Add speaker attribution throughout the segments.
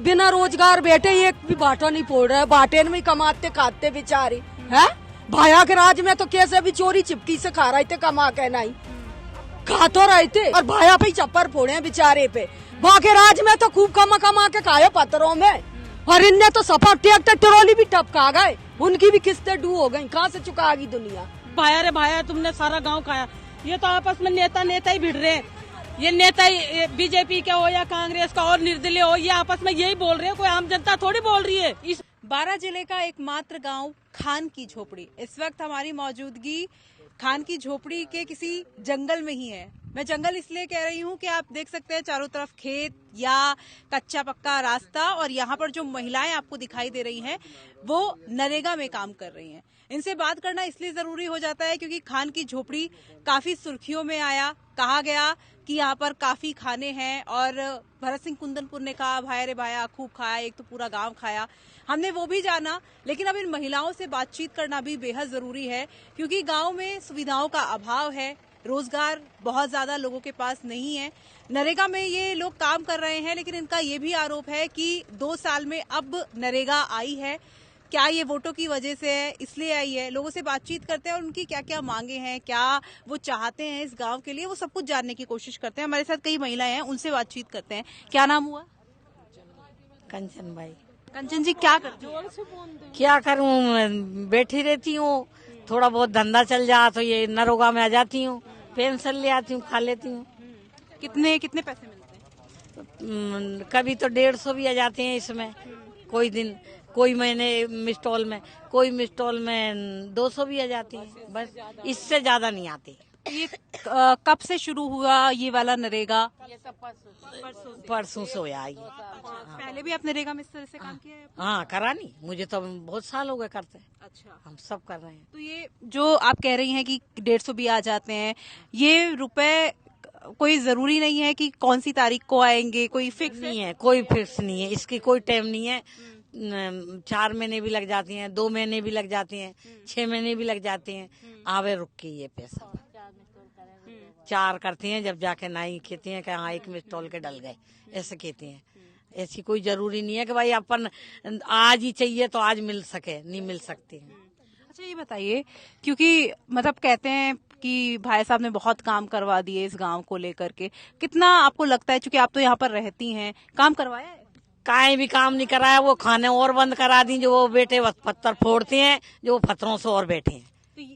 Speaker 1: बिना रोजगार बैठे एक भी बाटा नहीं फोड़ रहा है, बाटे में कमाते खाते बेचारे हैं। भाया के राज में तो कैसे भी चोरी चिपकी से खा रहे थे, कमा के नहीं खा तो रहे थे, और भाया पे ही चप्पर फोड़े हैं बेचारे पे। वहाँ के राज में तो खूब कमा के खाए पत्थरों में, और इनने तो सफा ट्रैक्टर ट्रॉली भी टपका गए, उनकी भी किस्तें डू हो गई। कहाँ से चुकाएगी दुनिया।
Speaker 2: भाया रे भाया, तुमने सारा गांव खाया। ये तो आपस में नेता ही भिड़ रहे हैं। ये नेता ही बीजेपी का हो या कांग्रेस का और निर्दलीय हो, ये आपस में यही बोल रहे हैं, कोई आम जनता थोड़ी बोल रही है।
Speaker 3: इस बारां जिले का एकमात्र गांव खान की झोपड़ी। इस वक्त हमारी मौजूदगी खान की झोपड़ी के किसी जंगल में ही है। मैं जंगल इसलिए कह रही हूँ कि आप देख सकते हैं चारों तरफ खेत या कच्चा पक्का रास्ता, और यहाँ पर जो महिलाएं आपको दिखाई दे रही हैं वो नरेगा में काम कर रही हैं। इनसे बात करना इसलिए जरूरी हो जाता है क्योंकि खान की झोपड़ी काफी सुर्खियों में आया। कहा गया कि यहाँ पर काफी खाने हैं, और भरत सिंह कुंदनपुर ने कहा भाया रे भाया खूब खाया, एक तो पूरा गांव खाया। हमने वो भी जाना, लेकिन अब इन महिलाओं से बातचीत करना भी बेहद जरूरी है क्योंकि गांव में सुविधाओं का अभाव है, रोजगार बहुत ज्यादा लोगों के पास नहीं है। नरेगा में ये लोग काम कर रहे हैं, लेकिन इनका ये भी आरोप है कि 2 साल में अब नरेगा आई है। क्या ये वोटों की वजह से है, इसलिए आई है? लोगों से बातचीत करते हैं और उनकी क्या क्या मांगे हैं, क्या वो चाहते हैं इस गांव के लिए, वो सब कुछ जानने की कोशिश करते हैं। हमारे साथ कई महिलाएं हैं, उनसे बातचीत करते हैं। क्या नाम हुआ?
Speaker 4: कंचन भाई।
Speaker 3: कंचन जी, क्या करते हो?
Speaker 4: क्या करूं, बैठी रहती हूँ, थोड़ा बहुत धंधा चल जा तो ये नरोगा में आ जाती हूँ, पेंशन ले आती हूँ, खा लेती हूँ।
Speaker 3: कितने कितने पैसे मिलते हैं?
Speaker 4: कभी तो 150 भी आ जाते हैं इसमें, कोई दिन, कोई महीने मिस्टॉल में, कोई मिस्टॉल में 200 भी आ जाती है, बस इससे ज्यादा नहीं आती।
Speaker 3: ये कब से शुरू हुआ ये वाला नरेगा?
Speaker 4: परसों से होया ये।
Speaker 3: पहले भी आप नरेगा में इस तरह से काम किया है?
Speaker 4: हाँ, करा नहीं, मुझे तो बहुत साल हो गए करते।
Speaker 3: अच्छा,
Speaker 4: हम सब कर रहे हैं।
Speaker 3: तो ये जो आप कह रही हैं कि 150 भी आ जाते हैं, ये रुपए कोई जरूरी नहीं है कि कौन सी तारीख को आएंगे, कोई फिक्स
Speaker 4: नहीं है, कोई फिक्स नहीं है, इसकी कोई टाइम नहीं है। 4 महीने भी लग जाती हैं, 2 महीने भी लग जाती हैं, 6 महीने भी लग जाते हैं, आवे रुक के ये पैसा 4 करती हैं, जब जाके नाई कहती हैं कि हाँ 1 मिस्टॉल के डल गए, ऐसे कहती हैं। ऐसी कोई जरूरी नहीं है कि भाई अपन आज ही चाहिए तो आज मिल सके, नहीं मिल सकती है।
Speaker 3: अच्छा, ये बताइए, क्योंकि मतलब कहते हैं कि भाई साहब ने बहुत काम करवा दिए इस गांव को लेकर के, कितना आपको लगता है, क्योंकि आप तो यहाँ पर रहती हैं, काम करवाया है?
Speaker 4: काहे भी काम नहीं कराया, वो खाने और बंद करा दी, जो वो बेटे पत्थर फोड़ते हैं, जो पत्थरों से और बैठे हैं।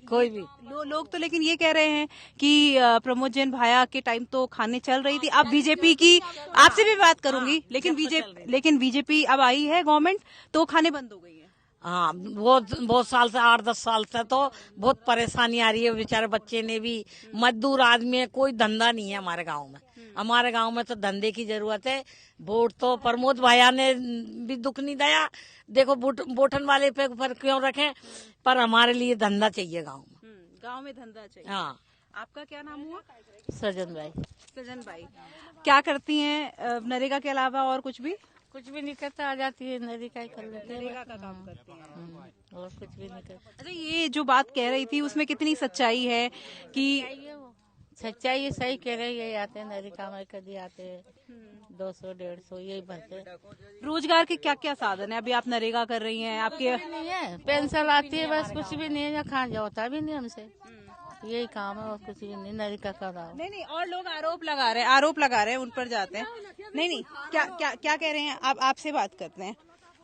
Speaker 4: कोई भी
Speaker 3: लोग तो लेकिन ये कह रहे हैं कि प्रमोद जैन भाया के टाइम तो खाने चल रही थी। अब बीजेपी की, आपसे भी बात करूंगी, लेकिन बीजेपी अब आई है गवर्नमेंट, तो खाने बंद हो गई है।
Speaker 4: हाँ, बहुत साल से, 8-10 साल से तो बहुत परेशानी आ रही है। बेचारे बच्चे ने भी, मजदूर आदमी है, कोई धंधा नहीं है हमारे गांव में। हमारे गांव में तो धंधे की जरूरत है। वोट तो प्रमोद भाया ने भी दुख नहीं दिया, देखो बोटन वाले पे पर क्यों रखें, पर हमारे लिए धंधा चाहिए गांव में।
Speaker 3: गांव में धंधा चाहिए।
Speaker 4: हाँ।
Speaker 3: आपका क्या नाम हुआ?
Speaker 4: सजन भाई।
Speaker 3: सजन भाई, क्या करती हैं नरेगा के अलावा और कुछ भी?
Speaker 4: कुछ भी नहीं करता, आ जाती है नरेगा ही कर लेते हैं।
Speaker 3: नरेगा का काम करती हैं
Speaker 4: और कुछ भी नहीं करता।
Speaker 3: अच्छा, ये जो बात कह रही थी उसमें कितनी सच्चाई है? कि
Speaker 4: सच्चाई सही कह रहे, यही आते हैं नरेगा में, कभी आते हैं 200-150 यही भरते।
Speaker 3: रोजगार के क्या क्या साधन है? अभी आप नरेगा कर रही हैं, आपके
Speaker 4: नहीं है, पेंशन आती है, बस कुछ भी नहीं है, खान जाता भी नहीं हमसे, यही काम है और कुछ भी नहीं। नरेगा का रहा
Speaker 3: नहीं, और लोग आरोप लगा रहे हैं, उन पर जाते हैं। नहीं, क्या कह रहे हैं? आप आपसे बात करते हैं।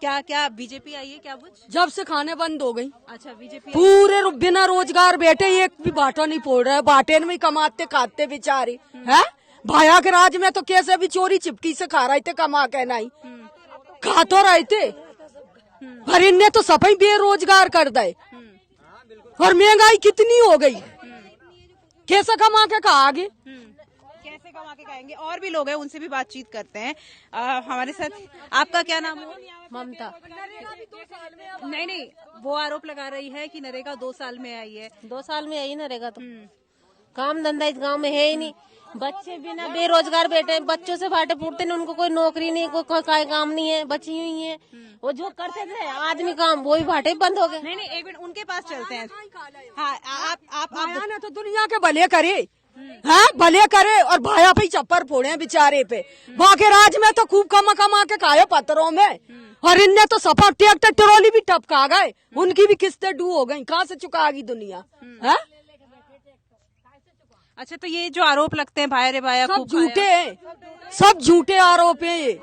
Speaker 3: क्या बीजेपी आई है क्या? कुछ
Speaker 1: जब से खाने बंद हो गई,
Speaker 3: अच्छा, बीजेपी
Speaker 1: पूरे बिना रोजगार बैठे एक भी बाटा नहीं फोड़ रहा है, बाटे में कमाते खाते बेचारे हैं। भाया के राज में तो कैसे भी चोरी चिपकी से खा रहे थे, कमा के नहीं खा तो रहे थे, पर इनने तो सफाई बेरोजगार कर दे, और महंगाई कितनी हो गई, कैसे कमा के खाओगे?
Speaker 3: कैसे कमा के खाएंगे? और भी लोग हैं, उनसे भी बातचीत करते हैं। हमारे साथ, आपका क्या नाम है?
Speaker 4: ममता।
Speaker 3: नहीं, वो आरोप लगा रही है कि नरेगा 2 साल में आई है।
Speaker 5: 2 साल में आई नरेगा, तो काम धंधा इस गांव में है ही नहीं। बच्चे बिना बेरोजगार बैठे, बच्चों से फाटे फूटते नहीं, उनको कोई नौकरी नहीं, कोई काम नहीं है, बची हुई है। वो जो करते थे आदमी काम, वो भी भाटे बंद हो गए।
Speaker 3: नहीं, एक मिनट, उनके पास चलते हैं। हाँ, आप
Speaker 1: भाया ने तो दुनिया के भले करे, हाँ भले करे और भाया पे ही चप्पर फोड़े बेचारे पे। वहाँ के राज में तो खूब कमा कमा के खाए पत्थरों में, और इनने तो सफा ट्रैक्टर ट्रॉली भी टपका गए, उनकी भी किस्तें डू हो गई। कहाँ से चुकाएगी दुनिया? है
Speaker 3: अच्छा, तो ये जो आरोप लगते हैं भाया रे भाया
Speaker 1: सब
Speaker 3: खूब
Speaker 1: झूठे हैं, सब झूठे आरोप हैं ये।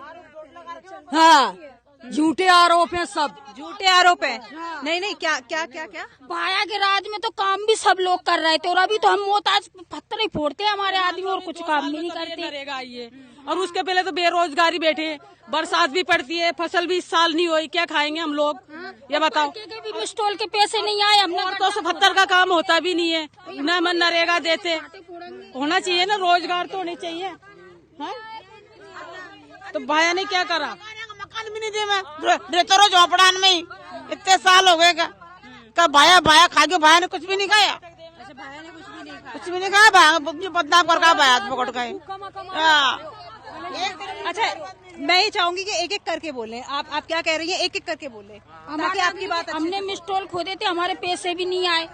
Speaker 1: हाँ झूठे आरोप हैं, सब
Speaker 3: झूठे आरोप है। नहीं नहीं, क्या क्या क्या क्या
Speaker 6: भाया के राज में तो काम भी सब लोग कर रहे थे, और अभी तो हम मोहताज पत्थर ही फोड़ते हैं हमारे आदमी, और कुछ काम भी नहीं करते।
Speaker 2: नरेगा ये, और उसके पहले तो बेरोजगारी बैठे, बरसात भी पड़ती है, फसल भी इस साल नहीं हुई, क्या खाएंगे हम लोग? ये बताओ।
Speaker 6: के भी मिस्टोल के पैसे नहीं आए, हमने
Speaker 2: 270 का काम होता भी नहीं है, न मन नरेगा देते। होना चाहिए ना, रोजगार तो होने चाहिए। हाँ? तो भाया ने क्या करा?
Speaker 7: मकान भी नहीं दिया, मैं रहता रहा झोपड़ान में ही, इतने साल हो गए का भाया भाया खा के भाया ने कुछ भी नहीं खाया।
Speaker 3: अच्छा, भाया ने
Speaker 7: कुछ भी नहीं खाया, भाया बदनाम कर का भाया पकड़ गए।
Speaker 3: अच्छा, मैं ये चाहूंगी कि एक एक करके बोलें। आप क्या कह रही हैं, एक एक करके बोलें ताकि आपकी बात
Speaker 6: हमने मिस्टोल खोदे थे, हमारे पैसे भी नहीं आए।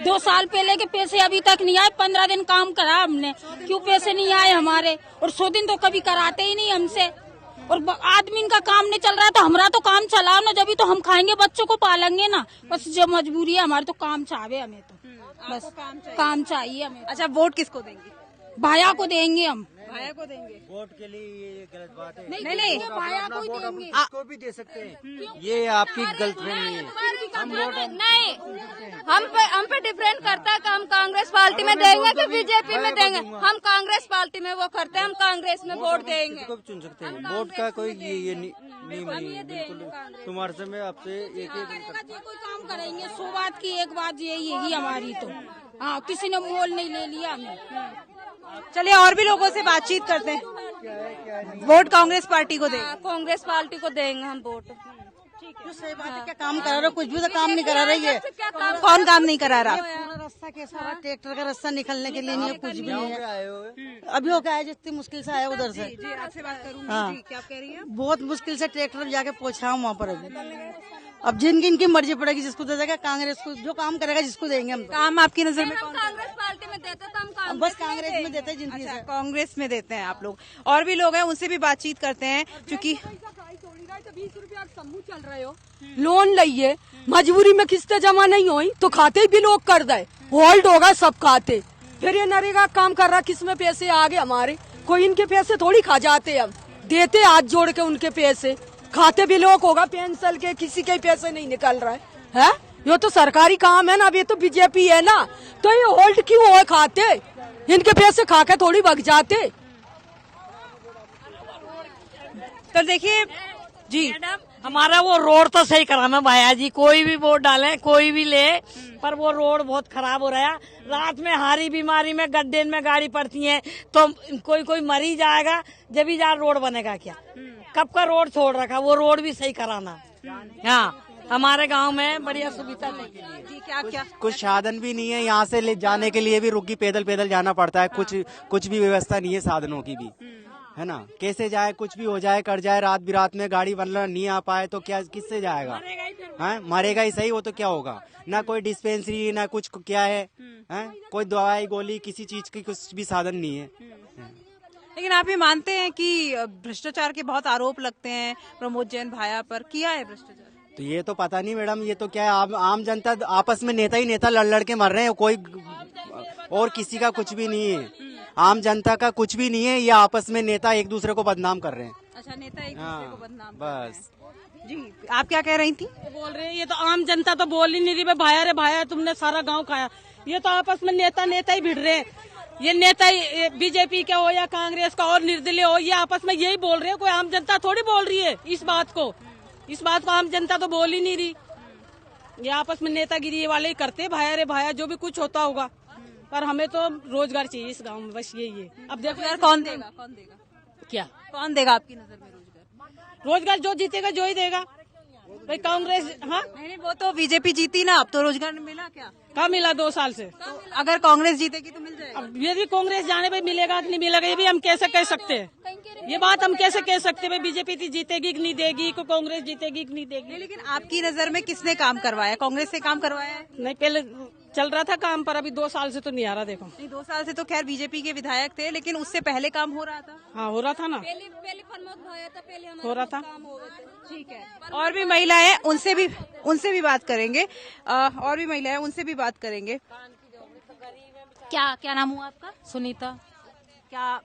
Speaker 6: 2 साल पहले के पैसे अभी तक नहीं आए। 15 दिन काम करा हमने, क्यों पैसे नहीं आए हमारे? और 100 दिन तो कभी कराते ही नहीं हमसे, और आदमी का काम नहीं चल रहा है तो हमारा तो काम चलाओ ना, जब तो हम खाएंगे, बच्चों को पालेंगे ना। बस जो मजबूरी है हमारे, तो काम चाहे हमें, तो बस काम चाहिए हमें।
Speaker 3: अच्छा, वोट किसको देंगे?
Speaker 6: भाया को देंगे हम।
Speaker 3: भाया को देंगे
Speaker 8: वोट के लिए ये गलत बात है।
Speaker 3: नहीं,
Speaker 6: भाया को ही देंगे।
Speaker 8: इसको भी दे सकते हैं, ये आपकी गर्लफ्रेंड नहीं है।
Speaker 9: नहीं, हम पे डिफरेंट करता है कि हम कांग्रेस पार्टी में देंगे कि बीजेपी में देंगे। हम कांग्रेस पार्टी में वो करते हैं, हम कांग्रेस में वोट देंगे।
Speaker 8: इसको भी चुन सकते हैं, वोट का कोई ये नहीं है बिल्कुल। तुम्हारे से मैं आपसे एक
Speaker 6: कोई काम करेंगे, 100 बात की एक बात यही है हमारी, तो हाँ किसी ने मोल नहीं ले लिया हमें।
Speaker 3: चलिए और भी लोगों से बातचीत करते हैं। वोट कांग्रेस पार्टी को देंगे।
Speaker 9: कांग्रेस पार्टी को देंगे हम वोट।
Speaker 7: सही बात है, क्या काम करा रहा, कुछ भी तो काम नहीं करा रही है।
Speaker 3: कौन काम नहीं करा रहा?
Speaker 7: रास्ता कैसा रहा, ट्रैक्टर का रास्ता निकलने के लिए नहीं है, कुछ भी नहीं है। अभी हो गया, जितनी मुश्किल से आया उधर से।
Speaker 3: जी, आपसे बात करूंगी।
Speaker 7: हाँ।
Speaker 3: जी, क्या कह रही है?
Speaker 7: बहुत मुश्किल से ट्रैक्टर जाके पहुंचा हूँ वहाँ पर। अभी अब जिनकी इनकी मर्जी पड़ेगी, जिसको दे देगा, कांग्रेस को जो काम करेगा जिसको देंगे हम।
Speaker 3: काम आपकी नजर में कौन?
Speaker 9: कांग्रेस पार्टी में देते तो हम
Speaker 7: बस कांग्रेस में देते हैं जिनकी।
Speaker 3: अच्छा, कांग्रेस में देते हैं आप लोग। और भी लोग हैं, उनसे भी बातचीत करते हैं, क्योंकि
Speaker 1: 20 रुपया समूह चल रहे हो, लोन लिये, मजबूरी में किस्तें जमा नहीं हुई तो खाते भी लोग कर दे, होल्ड होगा सब खाते। फिर ये नरेगा काम कर रहा, किसमें पैसे आ गए हमारे? कोई इनके पैसे थोड़ी खा जाते, हम देते हाथ जोड़ के उनके पैसे, खाते भी लोग होगा पेंशन के, किसी के पैसे नहीं निकल रहा है। ये तो सरकारी काम है ना, अब ये तो बीजेपी है ना, तो ये होल्ड क्यों हो खाते? इनके पैसे खा के थोड़ी भग जाते।
Speaker 3: तो देखिए जी,
Speaker 4: हमारा वो रोड तो सही कराना भाया जी, कोई भी वोट डाले, कोई भी ले, पर वो रोड बहुत खराब हो रहा है। रात में हारी बीमारी में गड्ढे में गाड़ी पड़ती है, तो कोई मर ही जाएगा, जब ही जा रोड बनेगा क्या? कब का रोड छोड़ रखा, वो रोड भी सही कराना। हाँ, हमारे गांव में बढ़िया सुविधा
Speaker 3: जी, क्या क्या
Speaker 8: कुछ साधन भी नहीं है, यहाँ से ले जाने के लिए भी रुकी पैदल जाना पड़ता है। कुछ भी व्यवस्था नहीं है साधनों की भी, है ना। कैसे जाए, कुछ भी हो जाए, कर जाए, रात बिरात में गाड़ी वरना नहीं आ पाए तो क्या, किससे जाएगा? हैं, मरेगा ही सही, वो तो क्या होगा? ना कोई डिस्पेंसरी, ना कुछ क्या है, कोई दवाई गोली, किसी चीज की कुछ भी साधन नहीं है।
Speaker 3: लेकिन आप ये मानते हैं कि भ्रष्टाचार के बहुत आरोप लगते हैं प्रमोद जैन भाया पर, किया है भ्रष्टाचार?
Speaker 8: तो ये तो पता नहीं मैडम, ये तो क्या है, आम जनता आपस में नेता ही नेता लड़ के मर रहे हैं, कोई और किसी का कुछ भी नहीं है। आम जनता का कुछ भी नहीं है, ये आपस में नेता एक दूसरे को बदनाम कर रहे हैं।
Speaker 3: अच्छा, नेता एक दूसरे को बदनाम कर रहे हैं।
Speaker 8: बस
Speaker 3: जी, आप क्या कह रही थी?
Speaker 2: बोल रहे हैं, ये तो आम जनता तो बोल ही नहीं रही, भाया रे भाया तुमने सारा गांव खाया। ये तो आपस में नेता ही भिड़ रहे हैं। ये नेता बीजेपी के हो या कांग्रेस का और निर्दलीय हो, ये आपस में यही बोल रहे हैं, कोई आम जनता थोड़ी बोल रही है इस बात को आम जनता तो बोल ही नहीं रही। ये आपस में नेतागिरी वाले ही करते हैं, भाया रे भाया, जो भी कुछ होता होगा। पर हमें तो रोजगार चाहिए इस गांव में, बस यही है। अब देखो
Speaker 3: यार, कौन देगा?
Speaker 2: क्या
Speaker 3: कौन देगा आपकी नजर में
Speaker 2: रोजगार? जो जीतेगा जो ही देगा भाई, कांग्रेस। हाँ,
Speaker 3: नहीं, वो तो बीजेपी जीती ना, अब तो रोजगार मिला क्या?
Speaker 2: कहाँ मिला 2 साल से?
Speaker 3: तो अगर कांग्रेस जीतेगी तो मिल जाएगा।
Speaker 2: अब ये भी कांग्रेस जाने पे मिलेगा कि नहीं मिलेगा, ये भी हम कैसे कह सकते हैं? ये बात हम कैसे कह सकते हैं? बीजेपी जीतेगी कि नहीं देगी, को कांग्रेस जीतेगी कि नहीं देगी?
Speaker 3: लेकिन आपकी नजर में किसने काम करवाया? कांग्रेस से काम करवाया है?
Speaker 2: नहीं, पहले चल रहा था काम, पर अभी 2 साल से तो नहीं आ रहा। देखो
Speaker 3: नहीं, 2 साल से तो खैर बीजेपी के विधायक थे, लेकिन उससे पहले काम हो रहा था।
Speaker 2: हाँ, हो रहा था ना,
Speaker 9: पहले प्रमोद भाया था, पहले
Speaker 2: हो रहा था।
Speaker 3: ठीक है। और भी महिलाएं, उनसे भी बात करेंगे। और भी महिलाएं, उनसे भी बात करेंगे। क्या नाम हुआ आपका?
Speaker 5: सुनीता।
Speaker 3: क्या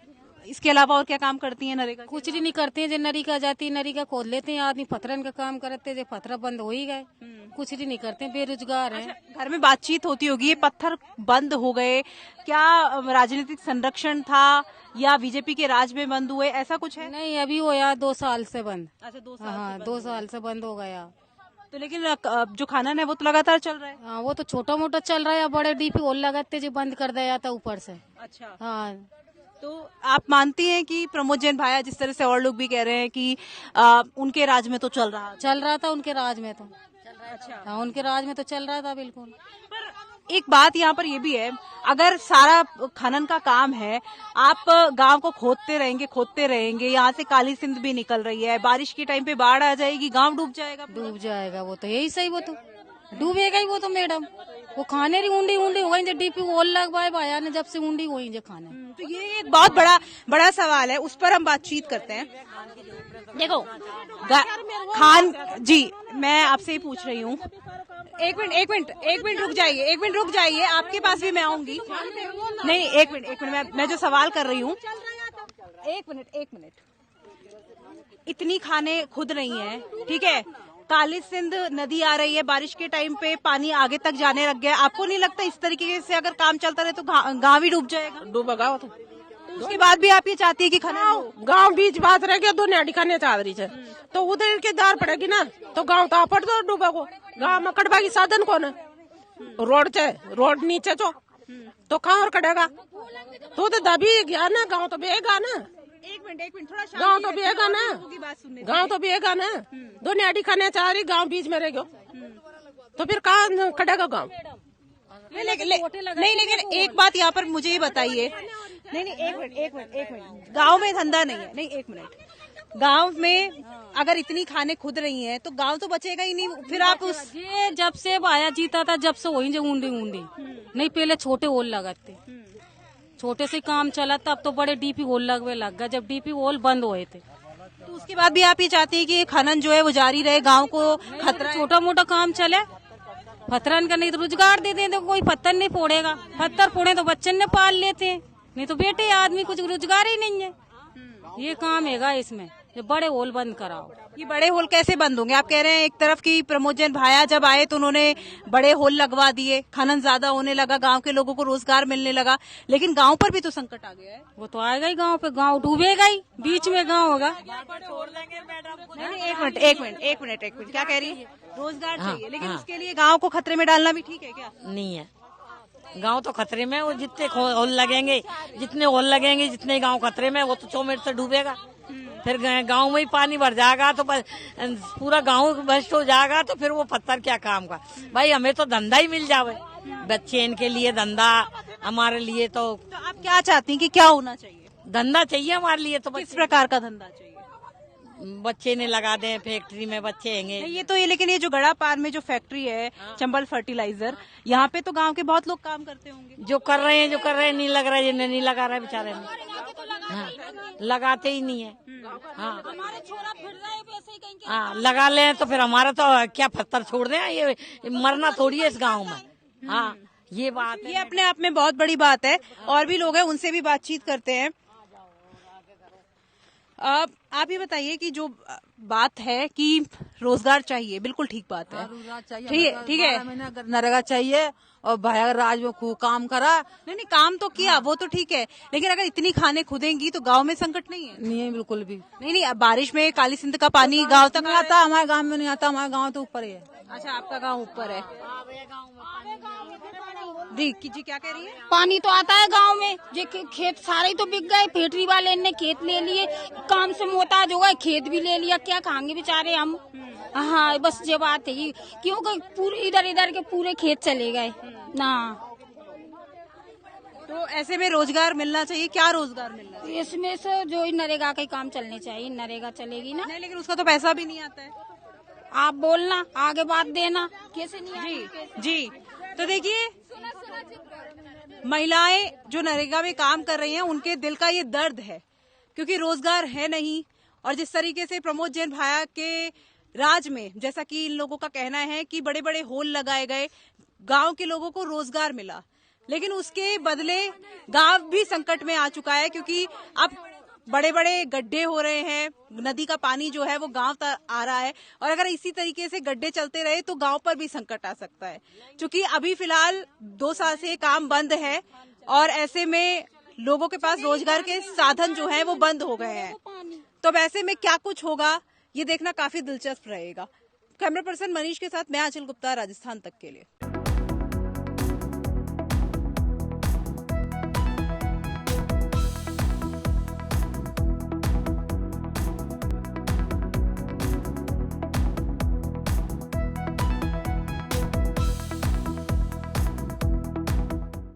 Speaker 3: इसके अलावा और क्या काम करती हैं नरेगा?
Speaker 5: कुछ नहीं करते हैं, जो नरीका जाती है नरीका खोद लेते हैं, आदमी पथरन का काम करते हैं, जो पथरा बंद हो ही गए, कुछ नहीं करते हैं, बेरोजगार हैं।
Speaker 3: घर में बातचीत होती होगी, ये पत्थर बंद हो गए, क्या राजनीतिक संरक्षण था या बीजेपी के राज में बंद हुए, ऐसा कुछ है?
Speaker 5: नहीं, अभी हुआ 2 साल से बंद।
Speaker 3: अच्छा, 2 साल।
Speaker 5: हाँ, 2 साल से बंद हो गया।
Speaker 3: तो लेकिन जो खानन है वो तो लगातार चल रहा है।
Speaker 5: हाँ, वो तो छोटा मोटा चल रहा है, बड़े डीपी होल लगाते जो बंद कर दिया था ऊपर से।
Speaker 3: अच्छा,
Speaker 5: हाँ,
Speaker 3: तो आप मानती हैं कि प्रमोद जैन भाया, जिस तरह से और लोग भी कह रहे हैं कि उनके राज में तो चल रहा
Speaker 5: था उनके राज में तो।
Speaker 3: अच्छा,
Speaker 5: हाँ, उनके राज में तो चल रहा था बिल्कुल।
Speaker 3: पर एक बात यहाँ पर ये भी है, अगर सारा खनन का काम है, आप गांव को खोदते रहेंगे, यहाँ से काली सिंध भी निकल रही है, बारिश के टाइम पे बाढ़ आ जाएगी, गांव डूब जाएगा।
Speaker 5: वो तो यही सही, वो तो डूबेगा ही वो तो मैडम। वो खाने रही ऊंडी हो गई, जो डीपी ओल लगवाए भाया ने, जब से ऊंडी हुई जो खाने।
Speaker 3: तो ये एक बहुत बड़ा सवाल है, उस पर हम बातचीत करते हैं। देखो खान जी, मैं आपसे ही पूछ रही हूँ। एक मिनट रुक जाइए, आपके पास भी मैं आऊंगी। नहीं, एक मिनट, मैं जो सवाल कर रही हूँ, एक मिनट। इतनी खाने खुद रही हैं, ठीक है, काली सिंध नदी आ रही है, बारिश के टाइम पे पानी आगे तक जाने लग गया, आपको नहीं लगता इस तरीके से अगर काम चलता रहे तो गाँव ही डूब जाएगा?
Speaker 2: डूबेगा वो तो।
Speaker 3: उसके बाद भी आप ये चाहती है कि
Speaker 2: गाँव बीच बात रह गया, दुनिया दिखाने चाह रही है, तो उधर के दार पड़ेगी ना, तो गाँव तो आपट तो डूबेगो। गाँव में कटवा की साधन कौन है? रोड नीचे तो कहाँ और कटेगा? तो दबी गया ना, गाँव तो बेगा ना।
Speaker 3: एक मिनट थोड़ा
Speaker 2: गाँव तो बेगा ना, दुनिया दिखाने चाह रही, गाँव बीच में रह गयो, तो फिर कहाँ कटेगा गाँव?
Speaker 3: नहीं, लेकिन एक बात यहाँ पर मुझे ही बताइए। नहीं, एक मिनट, गांव में धंधा नहीं है। नहीं, एक मिनट, गांव में अगर इतनी खाने खुद रही हैं तो गांव तो बचेगा ही नहीं। फिर आप
Speaker 5: ये जब से भाया जीता था, जब से वही जो ऊंडी नहीं, पहले छोटे होल लगाते, छोटे से काम चला था, अब तो बड़े डीपी होल लगवे लग गए, जब डीपी होल बंद हुए थे।
Speaker 3: तो उसके बाद भी आप ये चाहती है कि ये खनन जो है वो जारी रहे, गांव को खतरा?
Speaker 5: छोटा मोटा काम चले, पत्थरन का नहीं तो रोजगार दे दें, तो कोई पत्थर नहीं फोड़ेगा। पत्थर फोड़े तो बच्चन ने पाल लेते हैं, नहीं तो बेटे आदमी कुछ रोजगार ही नहीं है। ये काम हैगा इसमें, जो बड़े होल बंद कराओ।
Speaker 3: ये बड़े होल कैसे बंद होंगे? आप कह रहे हैं एक तरफ की प्रमोद जैन भाया जब आए तो उन्होंने बड़े होल लगवा दिए, खनन ज्यादा होने लगा, गांव के लोगों को रोजगार मिलने लगा, लेकिन गांव पर भी तो संकट आ गया है।
Speaker 5: वो तो आएगा ही, गांव पे गांव डूबेगा ही, बीच में गांव होगा।
Speaker 3: नहीं, एक मिनट, क्या कह रही है? रोजगार चाहिए, लेकिन उसके लिए गाँव को खतरे में डालना भी ठीक है क्या?
Speaker 4: नहीं है, गांव तो खतरे में, वो जितने होल लगेंगे, जितने गांव खतरे में, वो तो 100 मीटर से डूबेगा। फिर गांव में ही पानी भर जाएगा तो पूरा गांव भ्रष्ट हो जाएगा, तो फिर वो पत्थर क्या काम का? भाई हमें तो धंधा ही मिल जावे, बच्चे इनके लिए धंधा, हमारे लिए तो
Speaker 3: आप क्या चाहती हैं कि क्या होना चाहिए?
Speaker 4: धंधा चाहिए हमारे लिए। तो
Speaker 3: किस प्रकार का धंधा चाहिए?
Speaker 4: बच्चे ने लगा दे, फैक्ट्री में बच्चे हैंगे।
Speaker 3: लेकिन ये जो गड़ा पार में जो फैक्ट्री है, चंबल फर्टिलाइजर, यहाँ पे तो गांव के बहुत लोग काम करते होंगे।
Speaker 4: जो कर रहे हैं नहीं लग रहा है, जिन्हें नहीं लगा रहा है बेचारे में, हाँ, लगाते ही नहीं है। हाँ,
Speaker 6: हमारे छोरा फिर रहे पैसे ही कहीं के।
Speaker 4: हाँ, लगा ले तो फिर हमारा तो क्या पत्थर छोड़ दें, ये मरना थोड़ी है इस गाँव में। हाँ, ये बात है,
Speaker 3: ये अपने आप में बहुत बड़ी बात है। और भी लोग हैं, उनसे भी बातचीत करते हैं। आप ये बताइए कि जो बात है कि रोजगार चाहिए, बिल्कुल ठीक बात है, ठीक है,
Speaker 7: नरेगा चाहिए और भाया राज में खूब काम करा।
Speaker 3: नहीं, काम तो किया, वो तो ठीक है, लेकिन अगर इतनी खाने खुदेंगी तो गांव में संकट नहीं है?
Speaker 7: नहीं है बिल्कुल भी
Speaker 3: नहीं, अब बारिश में काली सिंध का पानी गांव तक
Speaker 7: नहीं आता, हमारे गांव में नहीं आता, हमारे गांव तो ऊपर है।
Speaker 3: अच्छा, आपका गांव ऊपर है। जी क्या कह रही है?
Speaker 6: पानी तो आता है गांव में, जो खेत सारे तो बिक गए, फैक्ट्री वाले ने खेत ले लिए, काम से मोहताज हो गए, खेत भी ले लिया, क्या खाएंगे बेचारे हम? हाँ, बस ये बात है, क्योंकि पूरे इधर के पूरे खेत चले गए ना।
Speaker 3: तो ऐसे में रोजगार मिलना चाहिए, क्या रोजगार मिलना चाहिए?
Speaker 6: इसमें से जो नरेगा का काम चलने चाहिए, नरेगा चलेगी ना।
Speaker 3: नहीं, लेकिन उसका तो पैसा भी नहीं आता है।
Speaker 6: आप बोलना, आगे बात देना, कैसे नहीं आएगी?
Speaker 3: जी, तो देखिए महिलाएं जो नरेगा में काम कर रही हैं उनके दिल का ये दर्द है, क्योंकि रोजगार है नहीं। और जिस तरीके से प्रमोद जैन भाया के राज में, जैसा कि इन लोगों का कहना है कि बड़े बड़े होल लगाए गए, गांव के लोगों को रोजगार मिला, लेकिन उसके बदले गांव भी संकट में आ चुका है, क्योंकि अब बड़े बड़े गड्ढे हो रहे हैं, नदी का पानी जो है वो गांव तक आ रहा है, और अगर इसी तरीके से गड्ढे चलते रहे तो गांव पर भी संकट आ सकता है। क्योंकि अभी फिलहाल 2 साल से काम बंद है और ऐसे में लोगों के पास रोजगार के साधन जो है वो बंद हो गए हैं। तो अब ऐसे में क्या कुछ होगा ये देखना काफी दिलचस्प रहेगा। कैमरा पर्सन मनीष के साथ मैं आंचल गुप्ता, राजस्थान तक के लिए।